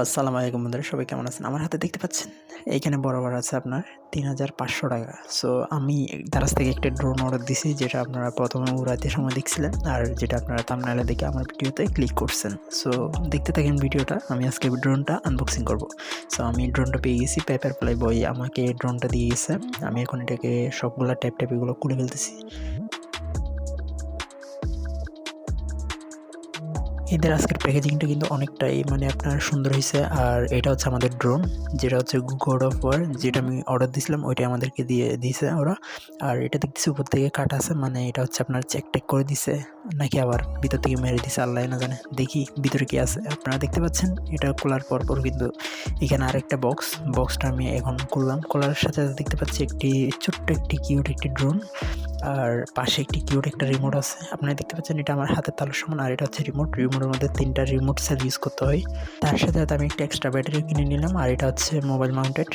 আসসালামু আলাইকুম বন্ধুরা, সবাই কেমন আছেন? আমার হাতে দেখতে পাচ্ছেন এইখানে বরাবর আছে আপনার ৩,৫০০ টাকা। সো আমি দারাজ থেকে একটা ড্রোন অর্ডার দিছি, যেটা আপনারা প্রথমে উড়াতে সময় দেখছিলেন আর যেটা আপনারা থাম্বনেইলে দেখে আমার ভিডিওতে ক্লিক করছেন। সো দেখতে থাকেন ভিডিওটা। আমি আজকে ড্রোনটা আনবক্সিং করব। সো আমি ড্রোনটা পেয়ে গেছি, পেপার প্লাই বয় আমাকে ড্রোনটা দিয়ে গেছে। আমি এখন এটাকে সবগুলা ট্যাপ এগুলো খুলে ফেলতেছি। এদের আজকের প্যাকেজিংটা কিন্তু অনেকটাই আপনার সুন্দর হয়েছে। আর এটা হচ্ছে আমাদের ড্রোন, যেটা হচ্ছে গড অফ ওয়ার, যেটা আমি অর্ডার দিয়েছিলাম ওইটাই আমাদেরকে দিয়ে দিয়েছে ওরা। আর এটা দেখতেছি উপর থেকে কাটা আছে, এটা হচ্ছে আপনার চেক টেক করে দিছে নাকি আবার ভিতর থেকে মেরে দিছে, আল্লাহ না জানে। দেখি ভিতরে কি আছে। আপনারা দেখতে পাচ্ছেন এটা খোলার পর কিন্তু এখানে আরেকটা বক্সটা আমি এখন খুললাম। খোলার সাথে সাথে দেখতে পাচ্ছি একটি ছোট্ট একটি কিউট একটি ড্রোন, আর পাশে একটি কিউট একটা রিমোট আছে। আপনারা দেখতে পাচ্ছেন এটা আমার হাতের তালুর সমান। আর এটা হচ্ছে রিমোটের মধ্যে 3টা রিমোট সেল ইউজ করতে হয়। তার সাথে সাথে আমি একটা এক্সট্রা ব্যাটারি কিনে নিলাম, আর এটা হচ্ছে মোবাইল মাউন্টেড।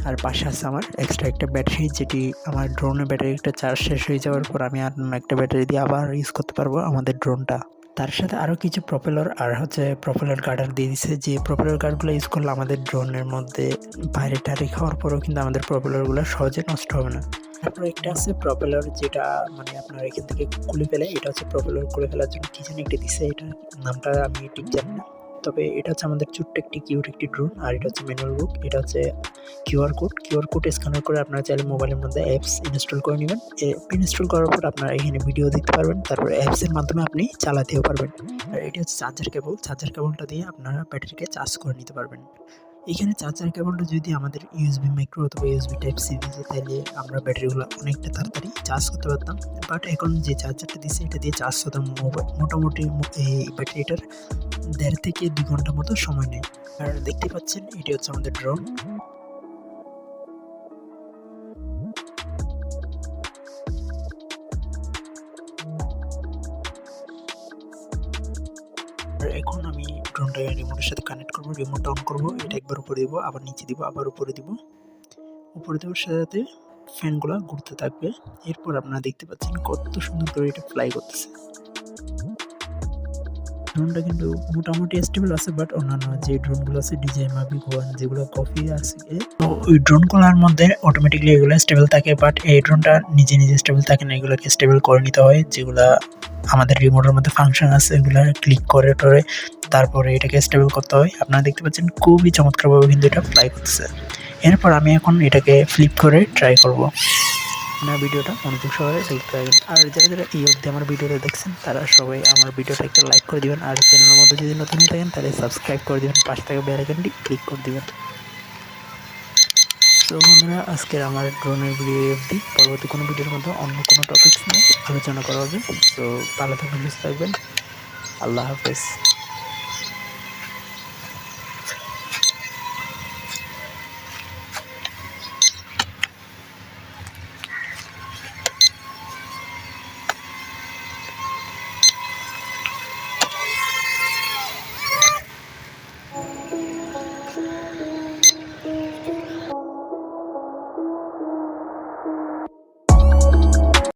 আর পাশে আছে আমার এক্সট্রা একটা ব্যাটারি, যেটি আমার ড্রোনের ব্যাটারি একটা চার্জ শেষ হয়ে যাওয়ার পর আমি আর একটা ব্যাটারি দিয়ে আবার ইউজ করতে পারবো আমাদের ড্রোনটা। তার সাথে আরও কিছু প্রপেলার আর হচ্ছে প্রপেলার গার্ডার দিয়ে দিচ্ছে, যে প্রপেলার গার্ডগুলো ইউজ করলে আমাদের ড্রোনের মধ্যে বাইরে টারি খাওয়ার পরেও কিন্তু আমাদের প্রপেলারগুলো সহজে নষ্ট হবে না। তারপর একটা আছে প্রপেলার, যেটা আপনার এখান থেকে খুলে ফেলে। এটা হচ্ছে প্রপেলার খুলে ফেলার জন্য কি জানি একটা দিচ্ছে, এটা নামটা আমি ঠিক জানি না। তবে এটা হচ্ছে আমাদের ছোট্ট একটি কিউট একটি ড্রোন। আর এটা হচ্ছে ম্যানুয়াল বুক। এটা হচ্ছে কিউআর কোড স্ক্যানার করে আপনারা চাইলে মোবাইলের মধ্যে অ্যাপস ইনস্টল করে নেবেন। অ্যাপ ইনস্টল করার পর আপনারা এখানে ভিডিও দেখতে পারবেন, তারপর অ্যাপসের মাধ্যমে আপনি চালাতেও পারবেন। আর এটি হচ্ছে চার্জার কেবলটা দিয়ে আপনারা ব্যাটারিকে চার্জ করে নিতে পারবেন। এখানে চার্জার কেবলটা যদি আমাদের ইউএসবি মাইক্রো অথবা ইউএসবি টাইপ সি দিত, তাহলে আমরা ব্যাটারিগুলো অনেকটা তাড়াতাড়ি চার্জ করতে পারতাম। বাট এখন যে চার্জারটা দিচ্ছে এটা দিয়ে চার্জ হতাম মোটামুটি এই ব্যাটারিটার 1.5 থেকে 2 ঘন্টা মতো সময় নেয়। আর দেখতে পাচ্ছেন এটি হচ্ছে আমাদের ড্রোন। আর এখন আমি ড্রোনটাকে রিমোটের সাথে কানেক্ট করবো, রিমোটটা অন করবো, এটা একবার উপরে দিব, আবার নিচে দিব, আবার উপরে দিব। উপরে দেওয়ার সাথে সাথে ফ্যানগুলো ঘুরতে থাকবে। এরপর আপনারা দেখতে পাচ্ছেন কত সুন্দর করে এটা ফ্লাই করতেছে। ড্রোনটা কিন্তু মোটামুটি স্টেবল আছে, বাট অন্যান্য যে ড্রোনগুলো আছে DJI Mavic 1 যেগুলো কপি আছে, তো ওই ড্রোনগুলোর মধ্যে অটোমেটিকলি এগুলো স্টেবল থাকে, বাট এই ড্রোনটা নিজে স্টেবল থাকে না। এগুলোকে স্টেবল করে নিতে হয়, যেগুলা আমাদের রিমোটের মধ্যে ফাংশন আছে এগুলা ক্লিক করে টরে তারপরে এটাকে স্টেবল করতে হয়। আপনারা দেখতে পাচ্ছেন খুবই চমৎকারভাবে কিন্তু এটা ফ্লাই করতেছে। এরপর আমি এখন এটাকে ফ্লিপ করে ট্রাই করব। আপনার ভিডিওটা মনোযোগ সহকারে দেখতে পাবেন। আর যারা এই অবধি আমার ভিডিওটা দেখছেন তারা সবাই আমার ভিডিওটা একটা লাইক করে দিবেন। আর চ্যানেলের মধ্যে যদি নতুন হয়ে থাকেন তাহলে সাবস্ক্রাইব করে দিবেন, পাশে থাকা বেল আইকনটি ক্লিক করে দিবেন। তো বন্ধুরা, আজকের আমার ড্রোনের ভিডিও অবধি। পরবর্তী কোনো ভিডিওর মধ্যে অন্য কোনো টপিকস নিয়ে আলোচনা করা হবে। তো ভালো থাকবেন, সুস্থ থাকবেন। আল্লাহ হাফেজ।